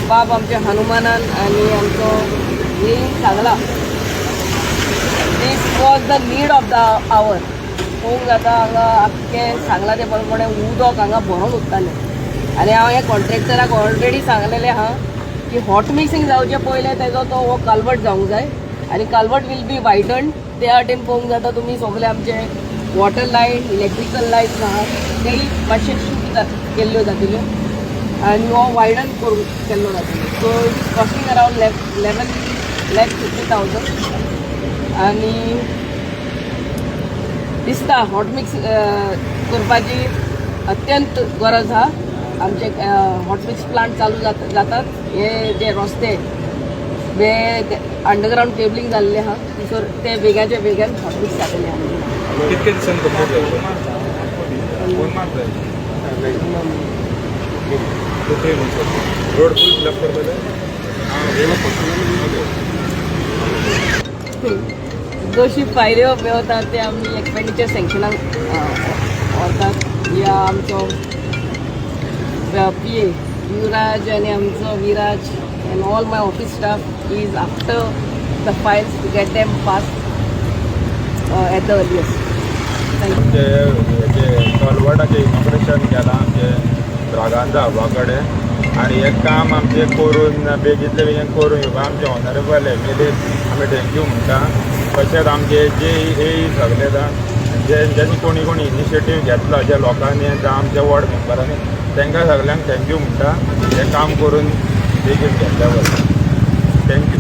बाब आमच्या हनुमानान आणि आमचो मेन सांगला this was the need of the hour. पळोवंक जाता हांगा आख्खें सांगला ते प्रमाणे उदक हांगा भरून उरतालें आनी हांव हे कॉन्ट्रॅक्टराक ऑलरेडी सांगलेलें आहा की हॉट मिक्सिंग जावचे पयले तेजो तो हो कल्वर्ट जावंक जाय आनी कल्वर्ट वील बी वायडन. त्या वाटेन पळोवंक जाता तुमी सगळे आमचे वॉटर लायन इलेक्ट्रिकल लायन्स आहात तेय मातशे शिफ्ट केल्ल्यो जातल्यो आनी हो वायडन करून केल्लो जातलो. So it is costing around 11,50,000 आनी दिसता हॉट मिक्स करपाची अत्यंत गरज आहा. आमचे हॉट मिक्स प्लांट चालू जातात. हे जे रस्ते बे अंडरग्राउंड केबलिंग जाल्लें आहा थंयसर ते बेगाच्या बेगान हॉट मिक्स जातलें आहा. कितके दिसान कंप्लीट रोड फुल फिलअप करपाचे जशी फायल्यो मेळतात ते आमी एक्सपेंडिचर सँक्शनाक व्हरतात. या आमचो PA युवराज आनी आमचो Viraj and all my office staff is after the files to get them passed at the earliest. Thank you. कलवटाचें इनॉग्रेशन केलां आमचे रागांदा हबा कडेन आनी हें काम आमचें करून बेगींतले बेगीन करून येवपा आमचे ऑनरेबल MLA आमी थँक्यू म्हणटा. तशेंच आमचे जे सगळे ज्यांनी कोणी कोणी इनिशिएटीव घेतला ज्या लोकांनी आमच्या वॉर्ड मेंबरांनी तांकां सगळ्यांक थँक्यू म्हणटा. हें काम करून बेगीन घेतल्या बद्दल थँक्यू.